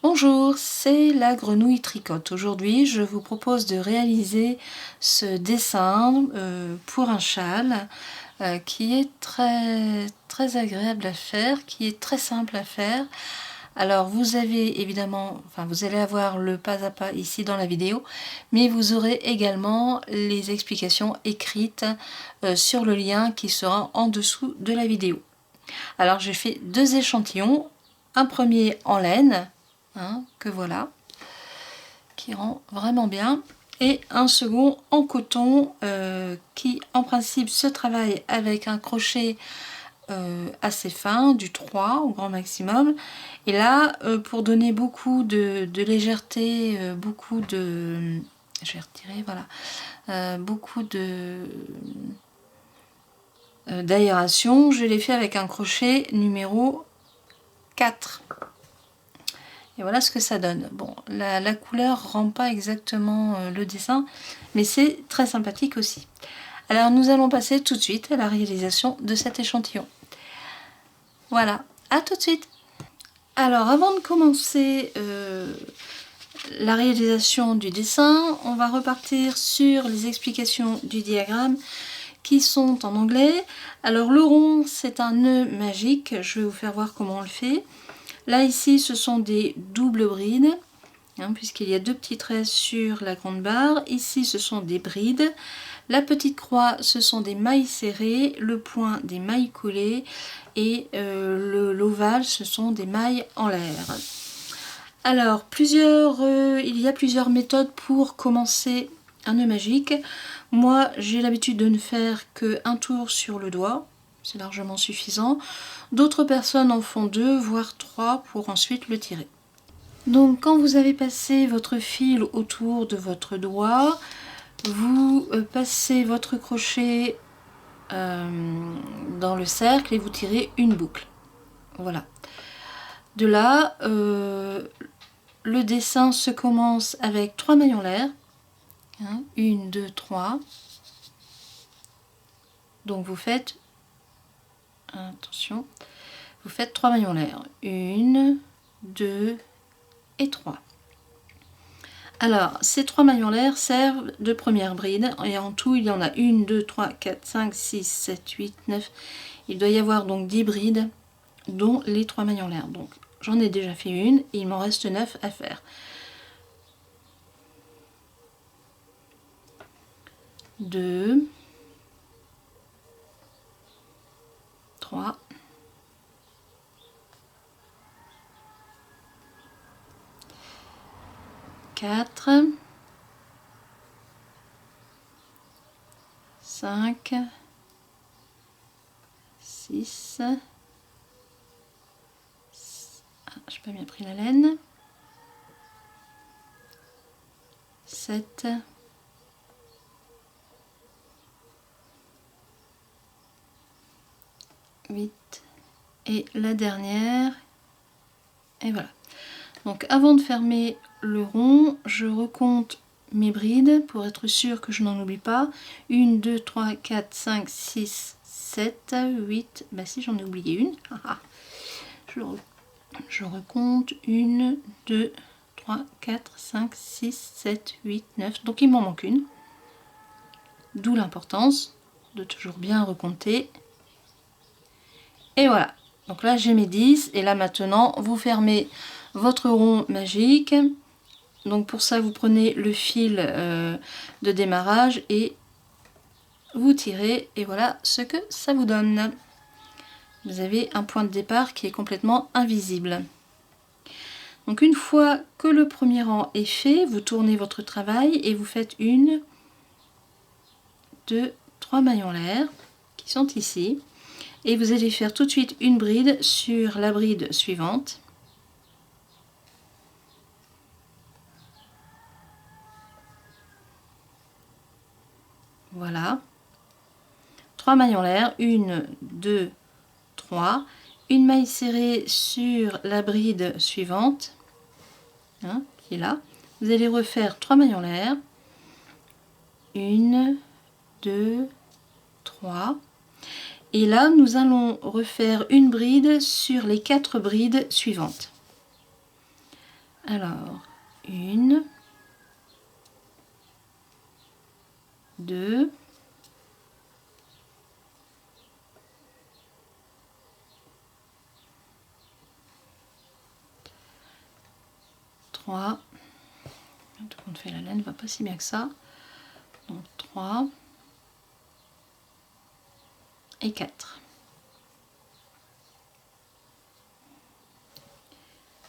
Bonjour, c'est la grenouille tricote. Aujourd'hui, je vous propose de réaliser ce dessin pour un châle qui est très agréable à faire, qui est très simple à faire. Alors vous avez évidemment, vous allez avoir le pas à pas ici dans la vidéo, mais vous aurez également les explications écrites sur le lien qui sera en dessous de la vidéo. Alors j'ai fait deux échantillons, un premier en laine, que voilà, qui rend vraiment bien, et un second en coton qui en principe se travaille avec un crochet assez fin, du 3 au grand maximum, et là pour donner beaucoup de légèreté, beaucoup de, je vais retirer, voilà, beaucoup de d'aération, je l'ai fait avec un crochet numéro 4. Et voilà ce que ça donne. Bon, la couleur rend pas exactement le dessin, mais c'est très sympathique aussi. Alors nous allons passer tout de suite à la réalisation de cet échantillon. Voilà, à tout de suite. Alors avant de commencer la réalisation du dessin, on va repartir sur les explications du diagramme qui sont en anglais. Alors le rond, c'est un nœud magique, je vais vous faire voir comment on le fait. Là ici ce sont des doubles brides, puisqu'il y a deux petits traits sur la grande barre. Ici ce sont des brides, la petite croix ce sont des mailles serrées, le point des mailles collées, et l'ovale ce sont des mailles en l'air. Alors il y a plusieurs méthodes pour commencer un nœud magique. Moi j'ai l'habitude de ne faire qu'un tour sur le doigt, c'est largement suffisant. D'autres personnes en font 2 voire 3 pour ensuite le tirer. Donc quand vous avez passé votre fil autour de votre doigt, vous passez votre crochet dans le cercle et vous tirez une boucle. Voilà. De là, le dessin se commence avec 3 mailles en l'air. 1, 2, 3. Donc vous faites, attention, vous faites 3 mailles en l'air. 1, 2 et 3. Alors, ces 3 mailles en l'air servent de première bride, et en tout il y en a 1, 2, 3, 4, 5, 6, 7, 8, 9. Il doit y avoir donc 10 brides, dont les 3 mailles en l'air. Donc j'en ai déjà fait une, et il m'en reste 9 à faire. 2, 3, 4, 5, 6, je n'ai pas bien pris la laine, 7, 8 et la dernière, et voilà. Donc avant de fermer le rond, je recompte mes brides pour être sûr que je n'en oublie pas. 1, 2, 3, 4, 5, 6, 7, 8, bah si j'en ai oublié une. Je recompte 1, 2, 3, 4, 5, 6, 7, 8, 9, donc il m'en manque une. D'où l'importance de toujours bien recompter. Et voilà, donc là j'ai mes 10, et là maintenant vous fermez votre rond magique. Donc pour ça vous prenez le fil de démarrage et vous tirez, et voilà ce que ça vous donne. Vous avez un point de départ qui est complètement invisible. Donc une fois que le premier rang est fait, vous tournez votre travail et vous faites 1, 2, 3 mailles en l'air qui sont ici, et vous allez faire tout de suite une bride sur la bride suivante. Voilà, 3 mailles en l'air, 1, 2, 3, une maille serrée sur la bride suivante, qui est là. Vous allez refaire 3 mailles en l'air, 1, 2, 3, et là nous allons refaire une bride sur les 4 brides suivantes. Alors, 1, 2, 3, tout compte fait la laine va pas si bien que ça, donc 3 et 4.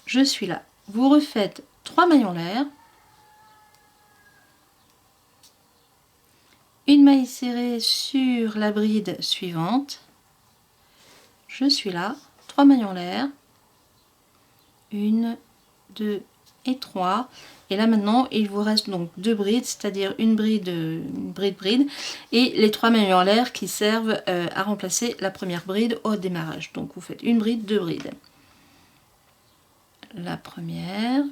Je suis là. Vous refaites 3 mailles en l'air, une maille serrée sur la bride suivante, je suis là, 3 mailles en l'air, 1, 2 et 3, et là maintenant il vous reste donc 2 brides, c'est-à-dire une bride, et les 3 mailles en l'air qui servent à remplacer la première bride au démarrage. Donc vous faites une bride, 2 brides. La première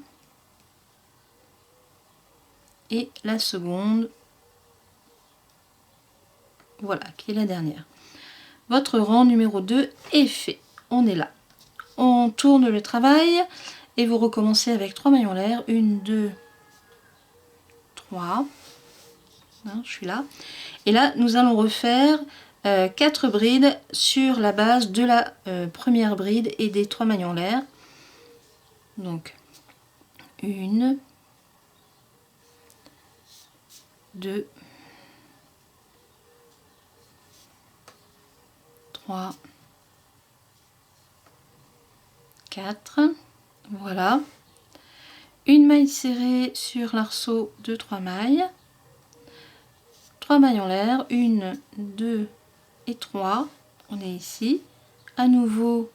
et la seconde, voilà, qui est la dernière. Votre rang numéro 2 est fait. On est là. On tourne le travail et vous recommencez avec 3 mailles en l'air. 1, 2, 3. Hein, je suis là. Et là, nous allons refaire 4 brides sur la base de la première bride et des 3 mailles en l'air. Donc, 1, 2, 3, 4, voilà. Une maille serrée sur l'arceau de 3 mailles. 3 mailles en l'air, 1, 2 et 3. On est ici. À nouveau,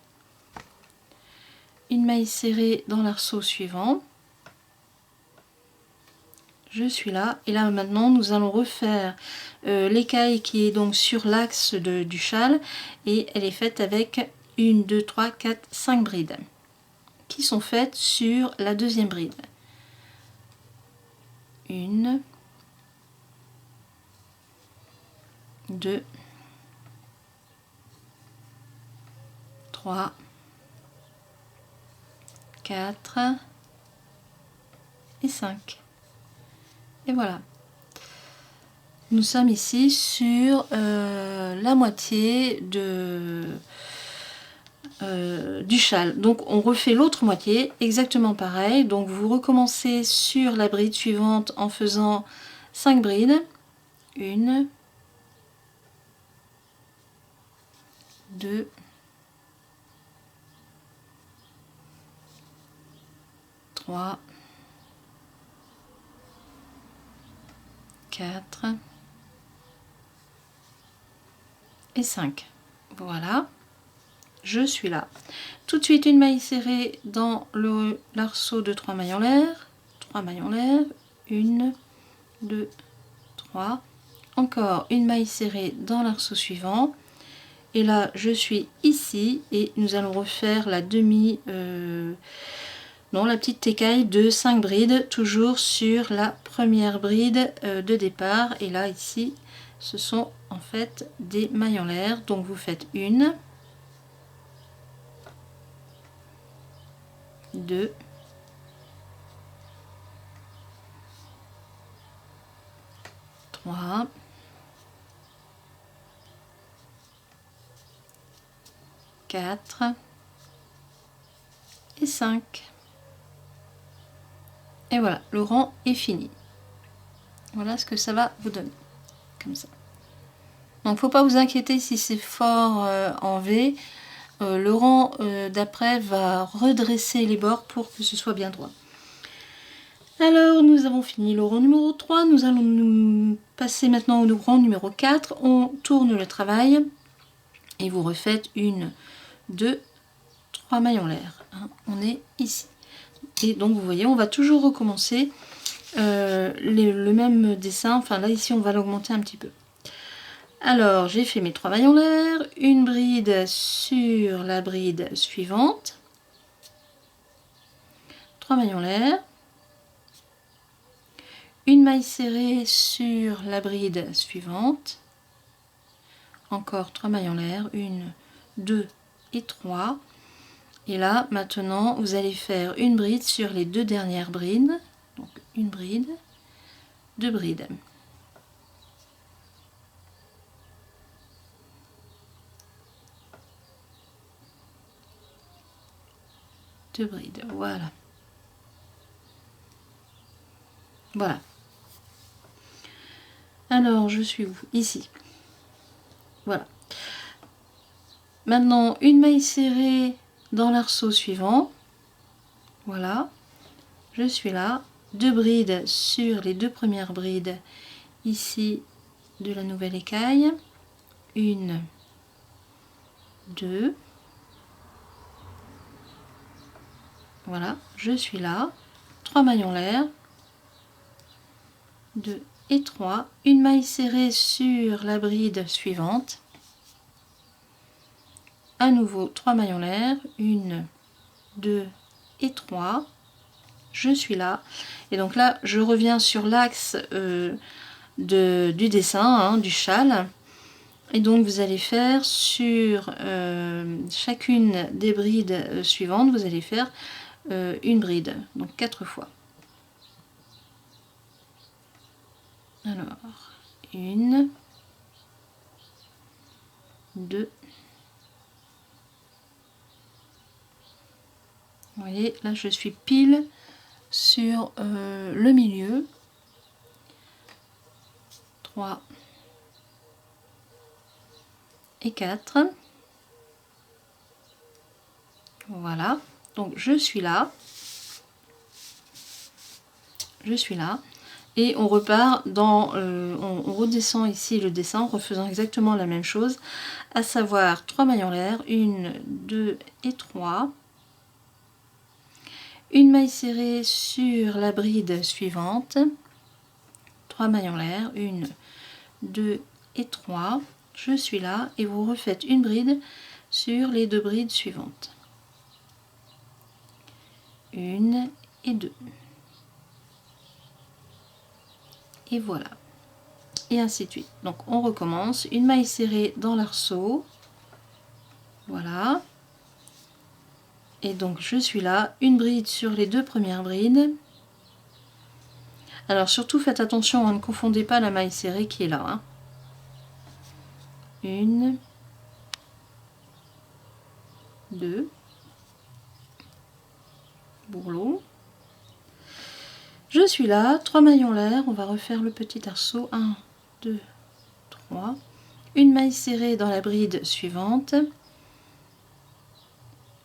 une maille serrée dans l'arceau suivant. Je suis là. Et là maintenant, nous allons refaire l'écaille qui est donc sur l'axe du châle. Et elle est faite avec 1, 2, 3, 4, 5 brides qui sont faites sur la deuxième bride. 1, 2, 3, 4 et 5. Et voilà. Nous sommes ici sur la moitié du châle. Donc on refait l'autre moitié, exactement pareil. Donc vous recommencez sur la bride suivante en faisant 5 brides. 1, 2, 3, 4 et 5. Voilà, je suis là. Tout de suite une maille serrée dans l'arceau de 3 mailles en l'air. 3 mailles en l'air. 1, 2, 3. Encore une maille serrée dans l'arceau suivant. Et là, je suis ici et nous allons refaire la la petite écaille de 5 brides, toujours sur la première bride de départ. Et là, ici, ce sont en fait des mailles en l'air. Donc vous faites 1, 2, 3, 4 et 5. Et voilà, le rang est fini. Voilà ce que ça va vous donner, comme ça. Donc faut pas vous inquiéter si c'est fort en V. Le rang d'après va redresser les bords pour que ce soit bien droit. Alors nous avons fini le rang numéro 3. Nous allons nous passer maintenant au rang numéro 4. On tourne le travail et vous refaites 1, 2, 3 mailles en l'air. Hein, on est ici. Et donc vous voyez, on va toujours recommencer le même dessin. Enfin là ici on va l'augmenter un petit peu. Alors j'ai fait mes 3 mailles en l'air, une bride sur la bride suivante, 3 mailles en l'air, une maille serrée sur la bride suivante, encore 3 mailles en l'air, 1, 2 et 3. Et là, maintenant, vous allez faire une bride sur les 2 dernières brides. Donc, une bride, 2 brides. Deux brides, voilà. Voilà. Alors, je suis où? Ici. Voilà. Maintenant, une maille serrée dans l'arceau suivant. Voilà. Je suis là. 2 brides sur les 2 premières brides ici de la nouvelle écaille. 1, 2. Voilà, je suis là. 3 mailles en l'air. 2 et 3. Une maille serrée sur la bride suivante. À nouveau 3 mailles en l'air. 1, 2 et 3. Je suis là. Et donc là, je reviens sur l'axe du dessin, hein, du châle. Et donc vous allez faire sur chacune des brides suivantes, vous allez faire une bride, donc 4 fois. Alors, 1, 2. Vous voyez, là je suis pile sur le milieu. 3 et 4. Voilà, donc je suis là. Je suis là. Et on repart dans, on redescend ici le dessin en refaisant exactement la même chose, à savoir 3 mailles en l'air, 1, 2 et 3. Une maille serrée sur la bride suivante, 3 mailles en l'air, 1, 2 et 3. Je suis là et vous refaites une bride sur les 2 brides suivantes. 1 et 2. Et voilà. Et ainsi de suite. Donc on recommence. Une maille serrée dans l'arceau. Voilà. Et donc je suis là. Une bride sur les 2 premières brides. Alors surtout faites attention, ne confondez pas la maille serrée qui est là. Hein. 1, 2. Bourreau. Je suis là, 3 mailles en l'air, on va refaire le petit arceau, 1, 2, 3, une maille serrée dans la bride suivante,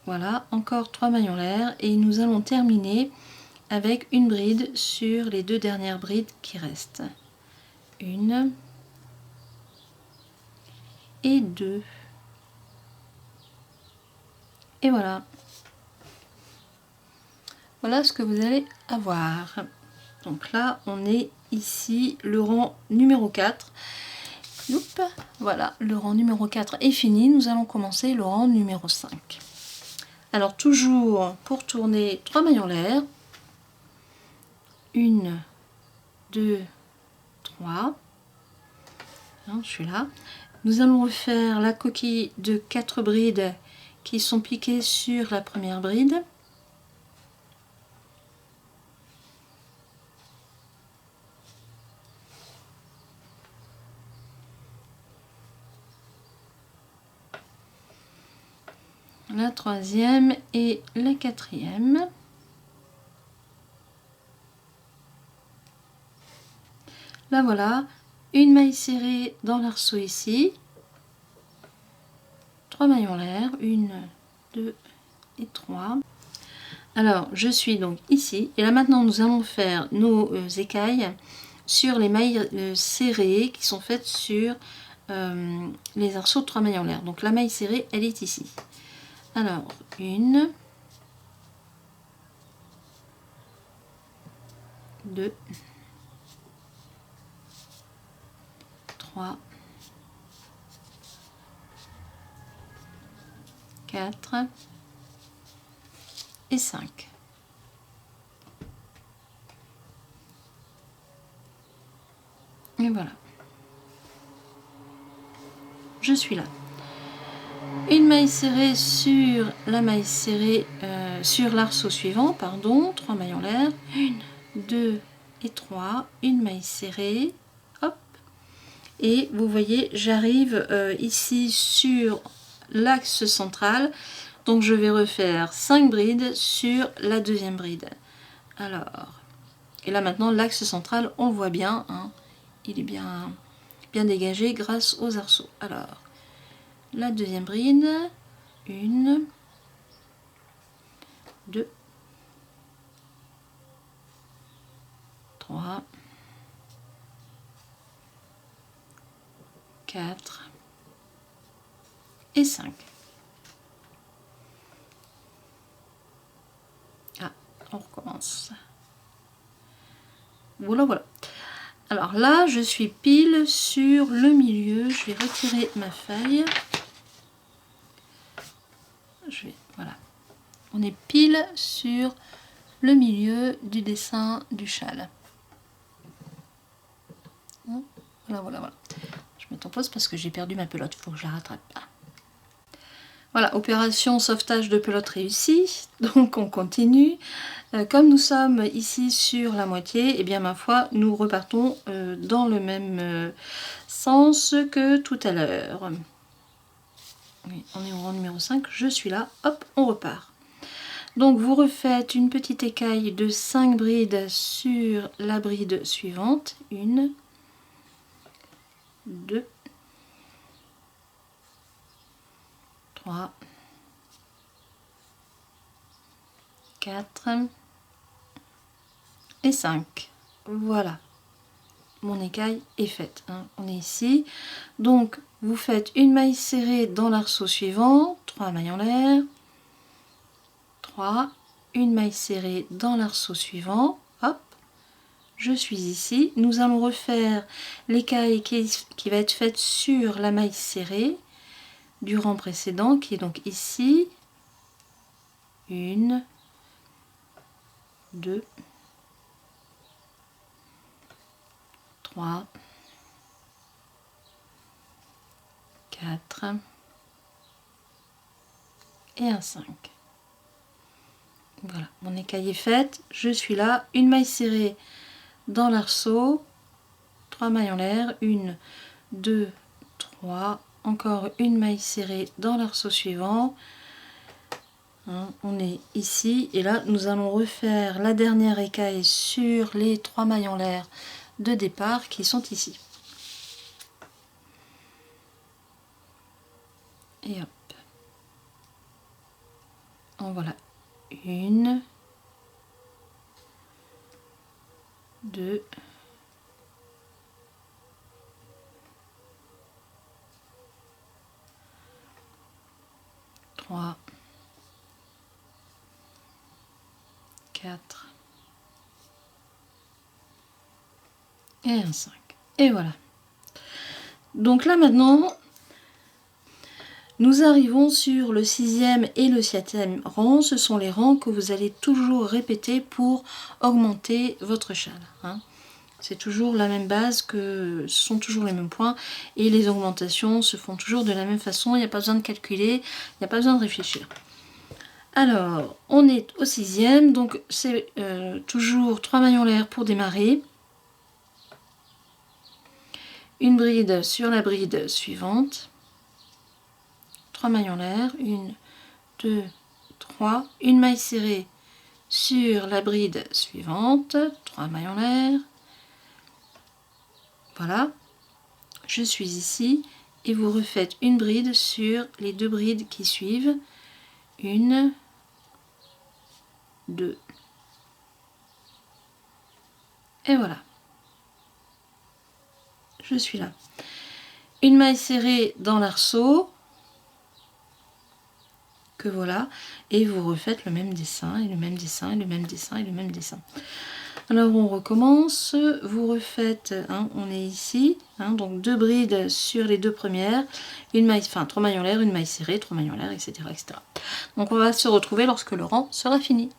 voilà, encore 3 mailles en l'air, et nous allons terminer avec une bride sur les 2 dernières brides qui restent, 1 et 2, et voilà. Voilà ce que vous allez avoir. Donc là, on est ici, le rang numéro 4. Youp, voilà, le rang numéro 4 est fini. Nous allons commencer le rang numéro 5. Alors toujours pour tourner 3 mailles en l'air. 1, 2, 3. Hein, je suis là. Nous allons refaire la coquille de 4 brides qui sont piquées sur la première bride. La troisième et la quatrième. Là voilà, une maille serrée dans l'arceau ici, 3 mailles en l'air, 1, 2 et 3. Alors je suis donc ici et là maintenant nous allons faire nos écailles sur les mailles serrées qui sont faites sur les arceaux de 3 mailles en l'air. Donc la maille serrée elle est ici. Alors 1, 2, 3, 4 et 5. Et voilà. Je suis là. une maille serrée sur la maille serrée, sur l'arceau suivant, pardon, 3 mailles en l'air, 1, 2 et 3, une maille serrée, hop, et vous voyez, j'arrive ici sur l'axe central, donc je vais refaire 5 brides sur la deuxième bride. Alors, et là maintenant l'axe central, on le voit bien, hein, il est bien dégagé grâce aux arceaux. Alors, la deuxième bride, 1, 2, 3, 4 et 5. Ah, on recommence. Voilà, voilà. Alors là, je suis pile sur le milieu. Je vais retirer ma feuille. Voilà. On est pile sur le milieu du dessin du châle. Voilà, voilà, voilà. Je mets en pause parce que j'ai perdu ma pelote. Il faut que je la rattrape. Voilà, opération sauvetage de pelote réussie. Donc on continue. Comme nous sommes ici sur la moitié, et bien ma foi, nous repartons dans le même sens que tout à l'heure. Oui, on est au rang numéro 5, je suis là, hop, on repart. Donc vous refaites une petite écaille de 5 brides sur la bride suivante. 1, 2, 3, 4 et 5. Voilà, mon écaille est faite, hein. On est ici. Donc vous faites une maille serrée dans l'arceau suivant, 3 mailles en l'air, 3, une maille serrée dans l'arceau suivant, hop, je suis ici. Nous allons refaire l'écaille qui va être faite sur la maille serrée du rang précédent, qui est donc ici. 1, 2, 3, 4 et un 5. Voilà, mon écaille est faite. Je suis là, une maille serrée dans l'arceau, 3 mailles en l'air, 1, 2, 3, encore une maille serrée dans l'arceau suivant. Hein, on est ici et là nous allons refaire la dernière écaille sur les 3 mailles en l'air de départ qui sont ici. Et hop. En voilà 1, 2, 3, 4 et un 5. Et voilà. Donc là maintenant, nous arrivons sur le 6e et le 7e rang. Ce sont les rangs que vous allez toujours répéter pour augmenter votre châle. Hein. C'est toujours la même base, ce sont toujours les mêmes points. Et les augmentations se font toujours de la même façon. Il n'y a pas besoin de calculer, il n'y a pas besoin de réfléchir. Alors, on est au 6e. Donc c'est toujours 3 mailles en l'air pour démarrer. Une bride sur la bride suivante. 3 mailles en l'air, 1, 2, 3, une maille serrée sur la bride suivante, 3 mailles en l'air, voilà, je suis ici et vous refaites une bride sur les 2 brides qui suivent, 1, 2, et voilà, je suis là. Une maille serrée dans l'arceau, que voilà, et vous refaites le même dessin et le même dessin et le même dessin et le même dessin. Alors on recommence, vous refaites, hein, on est ici, hein, donc 2 brides sur les 2 premières, une maille, enfin 3 mailles en l'air, une maille serrée, 3 mailles en l'air, etc., etc. Donc on va se retrouver lorsque le rang sera fini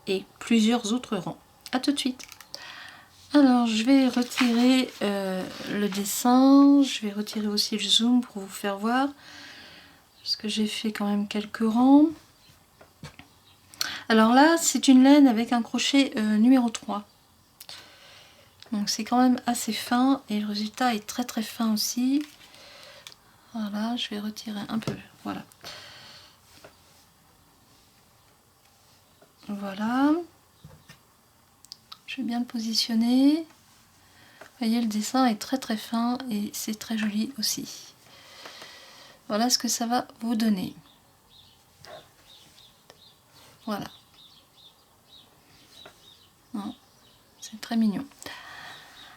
et plusieurs autres rangs. À tout de suite. Alors je vais retirer le dessin, je vais retirer aussi le zoom pour vous faire voir. parce que j'ai fait quand même quelques rangs. Alors là, c'est une laine avec un crochet numéro 3. Donc c'est quand même assez fin et le résultat est très très fin aussi. Voilà, je vais retirer un peu, voilà. Voilà. Je vais bien le positionner. Vous voyez, le dessin est très très fin et c'est très joli aussi. Voilà ce que ça va vous donner. Voilà. C'est très mignon.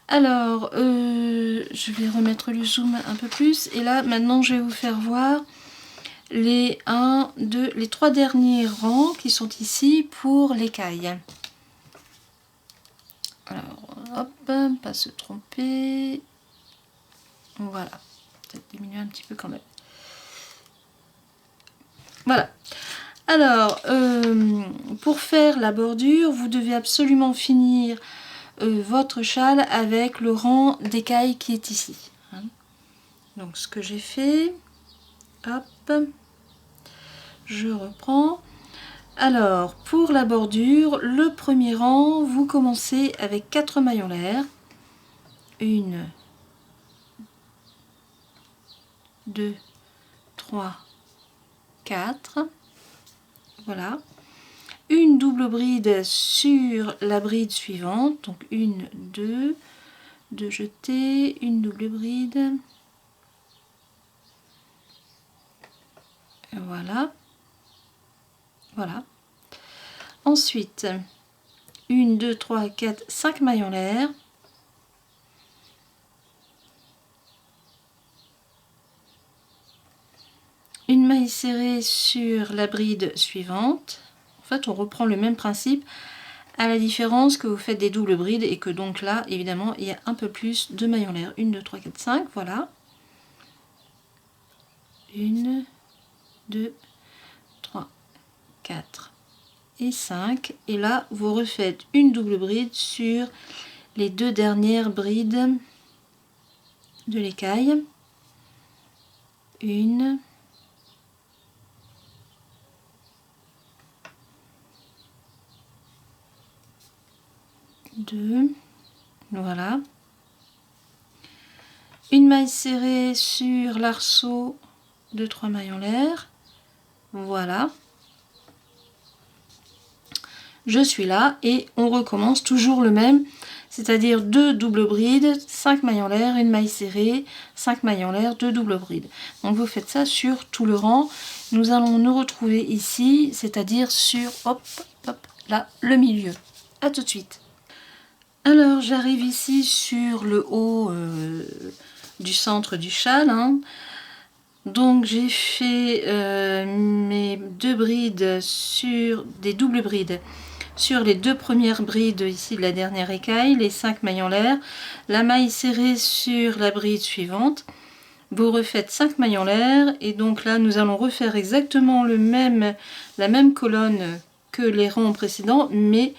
Alors, je vais remettre le zoom un peu plus. Et là, maintenant, je vais vous faire voir les 1, 2, les 3 derniers rangs qui sont ici pour l'écaille. Alors, hop, pas se tromper. Voilà. Peut-être diminuer un petit peu quand même. Voilà. Alors, pour faire la bordure, vous devez absolument finir votre châle avec le rang d'écaille qui est ici. Donc ce que j'ai fait, hop, je reprends. Alors pour la bordure, le premier rang, vous commencez avec 4 mailles en l'air. 1, 2, 3, 4. Voilà. Une double bride sur la bride suivante. Donc 1, 2, 2 jetées, une double bride. Voilà. Voilà. Ensuite, 1, 2, 3, 4, 5 mailles en l'air. Une maille serrée sur la bride suivante. En fait, on reprend le même principe, à la différence que vous faites des doubles brides et que donc là, évidemment, il y a un peu plus de mailles en l'air. 1, 2, 3, 4, 5, voilà. 1, 2, 3, 4 et 5. Et là, vous refaites une double bride sur les 2 dernières brides de l'écaille. 1, 2, voilà. Une maille serrée sur l'arceau de 3 mailles en l'air. Voilà. Je suis là et on recommence toujours le même, c'est-à-dire 2 doubles brides, 5 mailles en l'air, une maille serrée, 5 mailles en l'air, 2 doubles brides. Donc vous faites ça sur tout le rang. Nous allons nous retrouver ici, c'est-à-dire sur, hop, hop, là, le milieu. À tout de suite. Alors j'arrive ici sur le haut du centre du châle. Donc j'ai fait mes 2 brides sur des doubles brides sur les 2 premières brides ici de la dernière écaille, les 5 mailles en l'air, la maille serrée sur la bride suivante. Vous refaites 5 mailles en l'air et donc là nous allons refaire exactement la même colonne que les rangs précédents, mais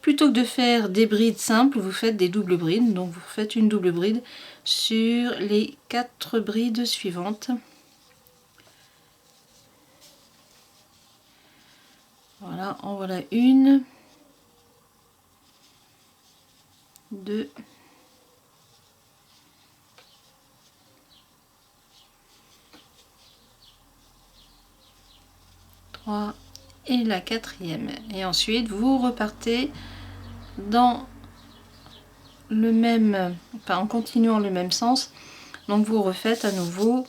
plutôt que de faire des brides simples, vous faites des doubles brides. Donc vous faites une double bride sur les 4 brides suivantes. Voilà, en voilà une, 2, 3 et la 4e. Et ensuite vous repartez dans le même, enfin en continuant le même sens. Donc vous refaites à nouveau,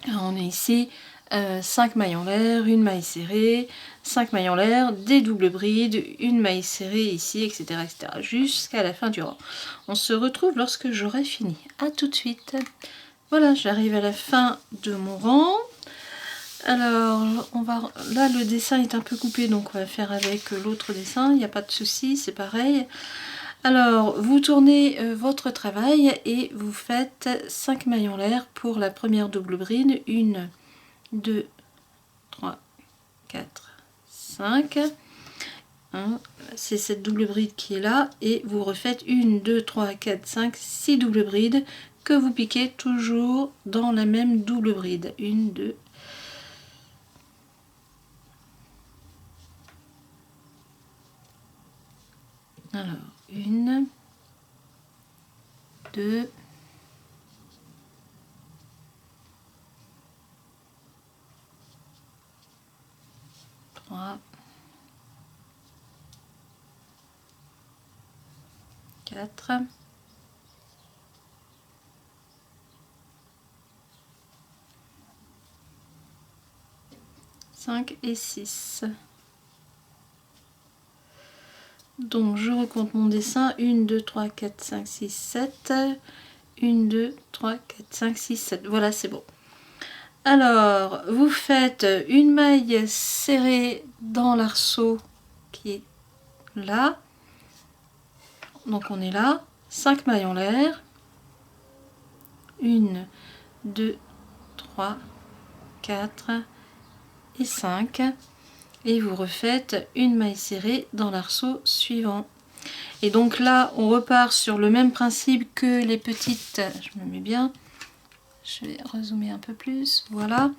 on est ici 5 mailles en l'air, une maille serrée, 5 mailles en l'air, des doubles brides, une maille serrée ici, etc., etc. jusqu'à la fin du rang. On se retrouve lorsque j'aurai fini. À tout de suite. Voilà, j'arrive à la fin de mon rang. Alors, là le dessin est un peu coupé, donc on va faire avec l'autre dessin, il n'y a pas de souci, c'est pareil. Alors, vous tournez votre travail et vous faites 5 mailles en l'air pour la première double bride. 1, 2, 3, 4, 5. C'est cette double bride qui est là. Et vous refaites 1, 2, 3, 4, 5, 6 doubles brides que vous piquez toujours dans la même double bride. 1, 2, Alors, 1, 2, 3, 4, 5 et 6. Donc je recompte mon dessin. 1, 2, 3, 4, 5, 6, 7. 1, 2, 3, 4, 5, 6, 7. Voilà, c'est bon. Alors, vous faites une maille serrée dans l'arceau qui est là. Donc on est là. 5 mailles en l'air. 1, 2, 3, 4 et 5. Et vous refaites une maille serrée dans l'arceau suivant. Et donc là, on repart sur le même principe que les petites. Je me mets bien. Je vais rezoomer un peu plus. Voilà.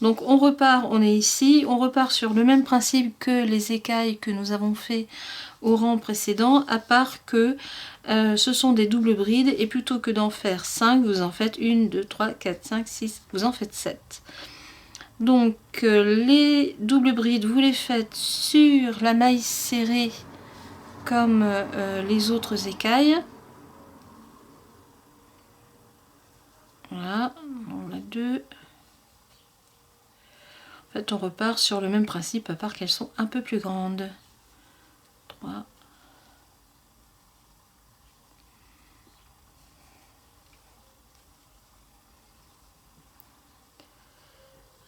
Donc on repart, on est ici. On repart sur le même principe que les écailles que nous avons fait au rang précédent, à part que ce sont des doubles brides. Et plutôt que d'en faire 5, vous en faites 1, 2, 3, 4, 5, 6. Vous en faites 7. Donc les doubles brides, vous les faites sur la maille serrée comme les autres écailles. Voilà, on a 2. En fait, on repart sur le même principe, à part qu'elles sont un peu plus grandes. 3.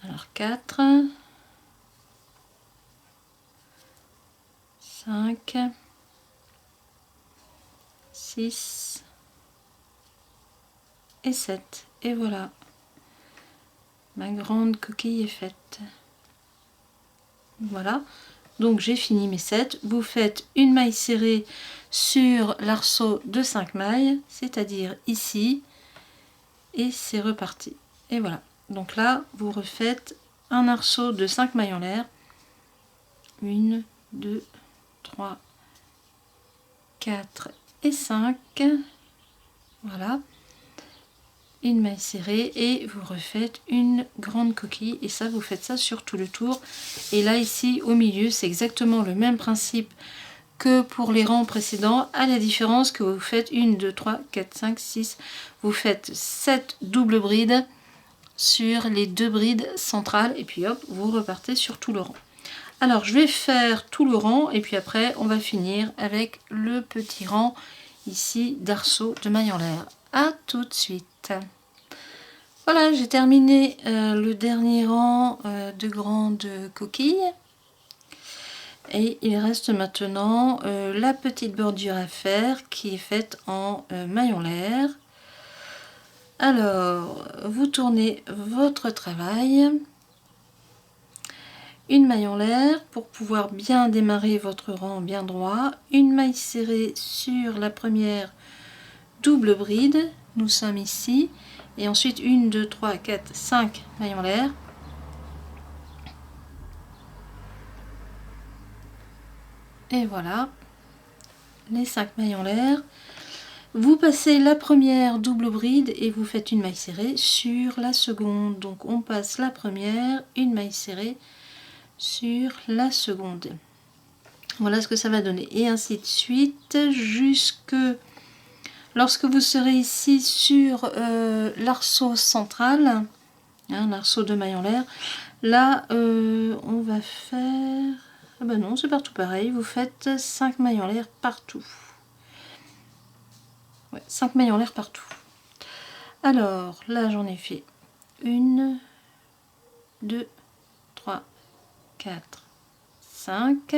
Alors 4. 5. 6. Et 7. Et voilà. Ma grande coquille est faite. Voilà. Donc j'ai fini mes 7. Vous faites une maille serrée sur l'arceau de 5 mailles, c'est-à-dire ici. Et c'est reparti. Et voilà. Donc là, vous refaites un arceau de 5 mailles en l'air. 1, 2, 3, 4 et 5. Voilà. Une maille serrée et vous refaites une grande coquille. Et ça, vous faites ça sur tout le tour. Et là, ici, au milieu, c'est exactement le même principe que pour les rangs précédents, à la différence que vous faites 1, 2, 3, 4, 5, 6. Vous faites 7 doubles brides sur les 2 brides centrales. Et puis hop, vous repartez sur tout le rang. Alors, je vais faire tout le rang. Et puis après, on va finir avec le petit rang ici d'arceaux de maille en l'air. À tout de suite. Voilà, j'ai terminé le dernier rang de grandes coquilles. Et il reste maintenant la petite bordure à faire qui est faite en maille en l'air. Alors, vous tournez votre travail. Une maille en l'air pour pouvoir bien démarrer votre rang bien droit. Une maille serrée sur la première double bride. Nous sommes ici. Et ensuite 1, 2, 3, 4, 5 mailles en l'air. Et voilà, les 5 mailles en l'air. Vous passez la première double bride et vous faites une maille serrée sur la seconde. Donc on passe la première, une maille serrée sur la seconde. Voilà ce que ça va donner. Et ainsi de suite jusque lorsque vous serez ici sur l'arceau central, hein, l'arceau de maille en l'air. Là, on va faire... Ah ben non, c'est partout pareil. Vous faites 5 mailles en l'air partout. Ouais, 5 mailles en l'air partout. Alors, là, j'en ai fait 1, 2, 3, 4, 5.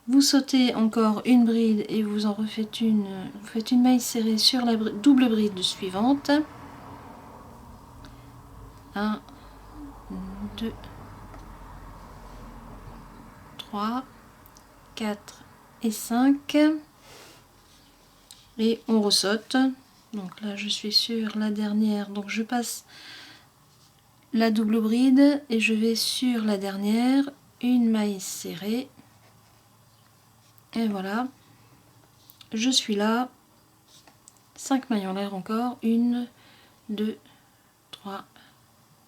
Vous sautez encore une bride et vous en refaites une. Vous faites une maille serrée sur la double bride suivante. 1, 2, 3, 4 et 5. Et on ressaute. Donc là, je suis sur la dernière. Donc je passe la double bride et je vais sur la dernière. Une maille serrée. Et voilà. je suis là, 5 mailles en l'air encore, 1, 2, 3,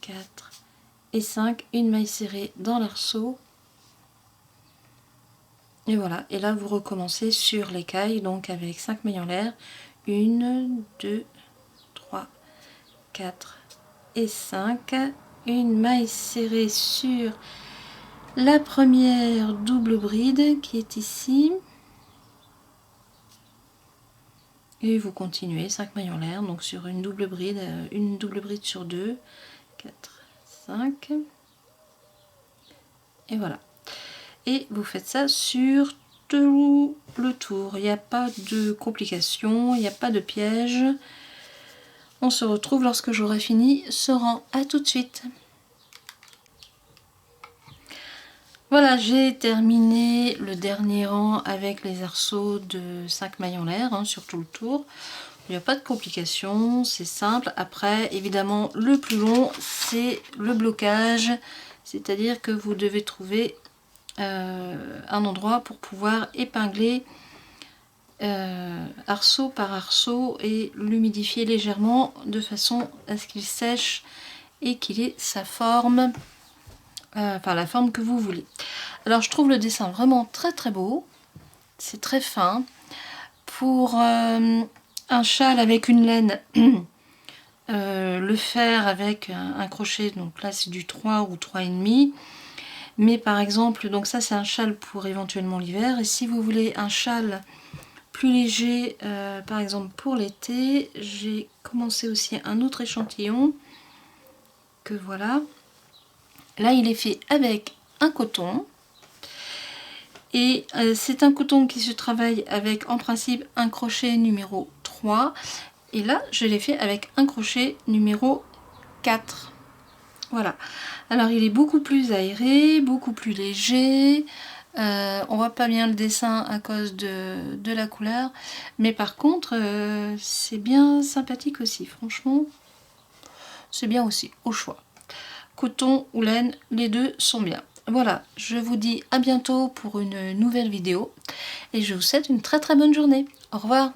4 et 5, une maille serrée dans l'arceau. Et voilà, et là vous recommencez sur l'écaille, donc avec 5 mailles en l'air, 1, 2, 3, 4 et 5, une maille serrée sur la première double bride qui est ici. Et vous continuez 5 mailles en l'air, donc sur une double bride sur 2, 4, 5. Et voilà. Et vous faites ça sur tout le tour. Il n'y a pas de complications, il n'y a pas de piège. On se retrouve lorsque j'aurai fini ce rang. À tout de suite. Voilà, j'ai terminé le dernier rang avec les arceaux de 5 mailles en l'air sur tout le tour. Il n'y a pas de complications, c'est simple. Après, évidemment, le plus long, c'est le blocage. C'est-à-dire que vous devez trouver un endroit pour pouvoir épingler arceau par arceau et l'humidifier légèrement de façon à ce qu'il sèche et qu'il ait sa forme, enfin la forme que vous voulez. Alors je trouve le dessin vraiment très très beau, c'est très fin. Pour un châle avec une laine, le faire avec un crochet, donc là c'est du 3 ou 3,5. Mais par exemple, donc ça c'est un châle pour éventuellement l'hiver. Et si vous voulez un châle plus léger, par exemple pour l'été, j'ai commencé aussi un autre échantillon. Que voilà. Là il est fait avec un coton. Et c'est un coton qui se travaille avec en principe un crochet numéro 3. Et là je l'ai fait avec un crochet numéro 4. Voilà, alors il est beaucoup plus aéré, beaucoup plus léger, on voit pas bien le dessin à cause de la couleur, mais par contre c'est bien sympathique aussi, franchement c'est bien aussi, au choix. Coton ou laine, les deux sont bien. Voilà, je vous dis à bientôt pour une nouvelle vidéo et je vous souhaite une très très bonne journée. Au revoir.